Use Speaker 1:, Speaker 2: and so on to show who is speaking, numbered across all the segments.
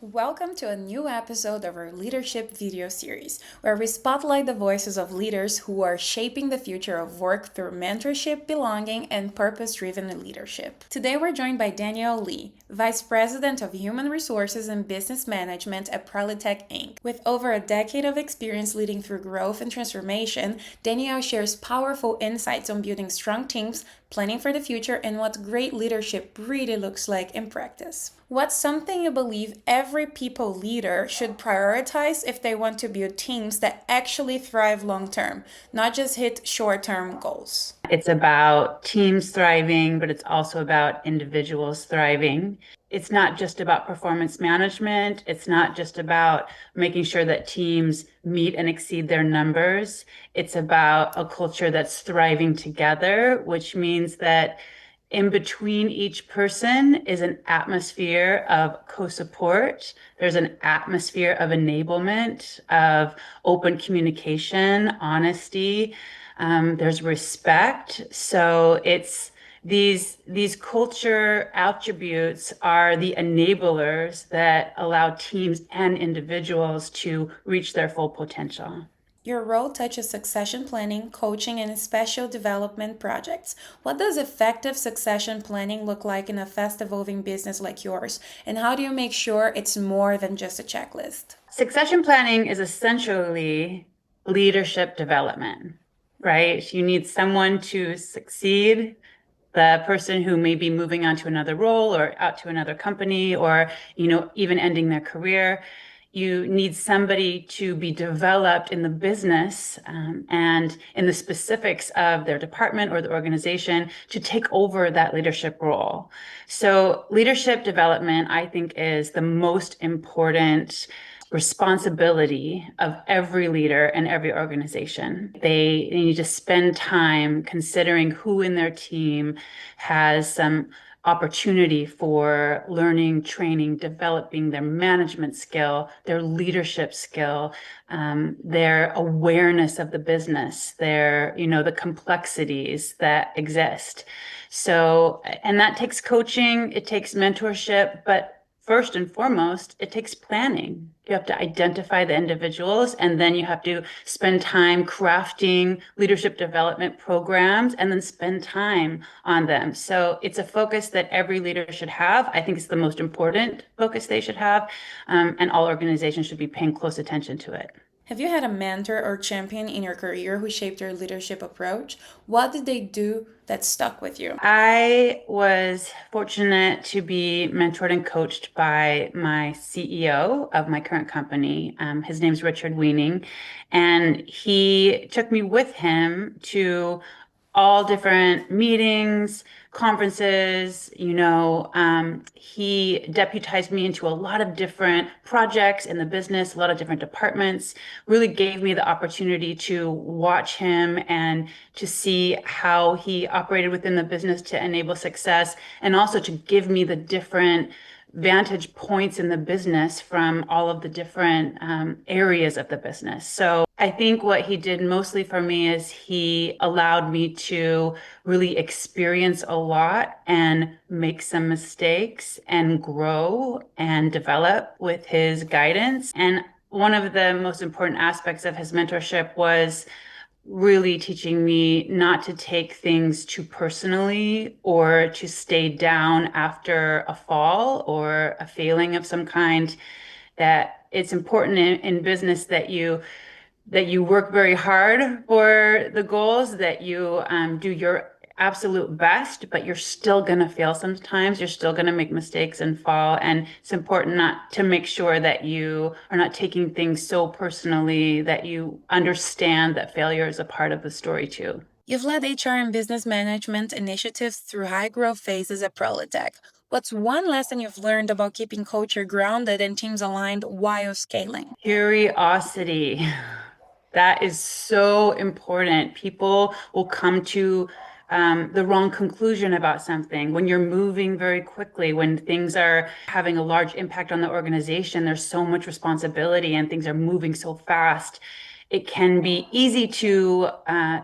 Speaker 1: Welcome to a new episode of our leadership video series, where we spotlight the voices of leaders who are shaping the future of work through mentorship, belonging, and purpose driven leadership. Today, we're joined by Danielle Leigh, Vice President of Human Resources and Business Management at Prolitec Inc. With over a decade of experience leading through growth and transformation, Danielle shares powerful insights on building strong teams, planning for the future, and what great leadership really looks like in practice. What's something you believe every people leader should prioritize if they want to build teams that actually thrive long term, not just hit short term goals?
Speaker 2: It's about teams thriving, but it's also about individuals thriving. It's not just about performance management. It's not just about making sure that teams meet and exceed their numbers. It's about a culture that's thriving together, which means that in between each person is an atmosphere of co-support. There's an atmosphere of enablement, of open communication, honesty. There's respect. So it's these culture attributes are the enablers that allow teams and individuals to reach their full potential.
Speaker 1: Your role touches succession planning, coaching, and special development projects. What does effective succession planning look like in a fast evolving business like yours? And how do you make sure it's more than just a checklist?
Speaker 2: Succession planning is essentially leadership development, right? You need someone to succeed the person who may be moving on to another role or out to another company or, even ending their career. You need somebody to be developed in the business and in the specifics of their department or the organization to take over that leadership role. So leadership development, I think, is the most important responsibility of every leader and every organization. They need to spend time considering who in their team has some opportunity for learning, training, developing their management skill, their leadership skill, their awareness of the business, the complexities that exist. So, and that takes coaching, it takes mentorship, but first and foremost, it takes planning. You have to identify the individuals, and then you have to spend time crafting leadership development programs and then spend time on them. So it's a focus that every leader should have. I think it's the most important focus they should have, and all organizations should be paying close attention to it.
Speaker 1: Have you had a mentor or champion in your career who shaped your leadership approach? What did they do that stuck with you?
Speaker 2: I was fortunate to be mentored and coached by my CEO of my current company. His name's Richard Weaning, and he took me with him to all different meetings, conferences. He deputized me into a lot of different projects in the business, a lot of different departments, really gave me the opportunity to watch him and to see how he operated within the business to enable success, and also to give me the different vantage points in the business from all of the different areas of the business. So I think what he did mostly for me is he allowed me to really experience a lot and make some mistakes and grow and develop with his guidance. And one of the most important aspects of his mentorship was really teaching me not to take things too personally or to stay down after a fall or a failing of some kind. That it's important in business that you work very hard for the goals, that you do your absolute best, but you're still going to fail sometimes. You're still going to make mistakes and fall. And it's important not to make sure that you are not taking things so personally, that you understand that failure is a part of the story too.
Speaker 1: You've led HR and business management initiatives through high growth phases at Prolitec. What's one lesson you've learned about keeping culture grounded and teams aligned while scaling?
Speaker 2: Curiosity. That is so important. People will come to the wrong conclusion about something. When you're moving very quickly, when things are having a large impact on the organization, there's so much responsibility and things are moving so fast. it can be easy to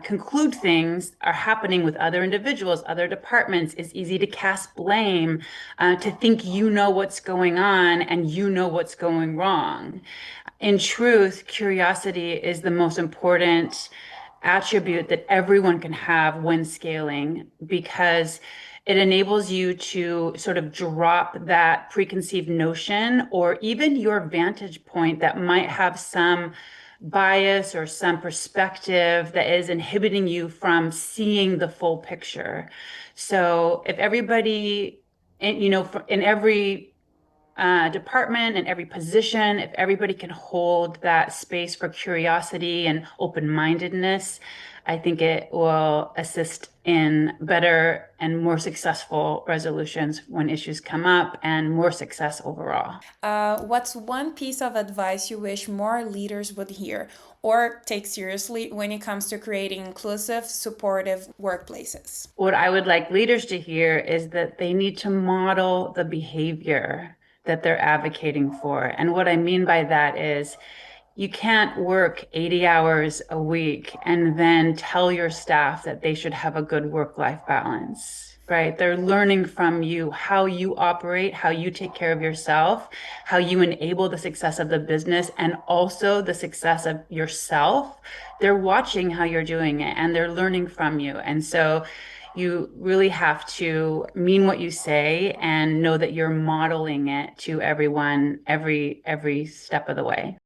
Speaker 2: conclude things are happening with other individuals, other departments. It's easy to cast blame, to think you know what's going on and you know what's going wrong. In truth, curiosity is the most important attribute that everyone can have when scaling, because it enables you to sort of drop that preconceived notion or even your vantage point that might have some bias or some perspective that is inhibiting you from seeing the full picture. So if everybody, in every department and every position, if everybody can hold that space for curiosity and open-mindedness, I think it will assist in better and more successful resolutions when issues come up and more success overall.
Speaker 1: What's one piece of advice you wish more leaders would hear or take seriously when it comes to creating inclusive, supportive workplaces?
Speaker 2: What I would like leaders to hear is that they need to model the behavior that they're advocating for. And what I mean by that is you can't work 80 hours a week and then tell your staff that they should have a good work-life balance, right? They're learning from you how you operate, how you take care of yourself, how you enable the success of the business and also the success of yourself. They're watching how you're doing it and they're learning from you. And so you really have to mean what you say and know that you're modeling it to everyone every step of the way.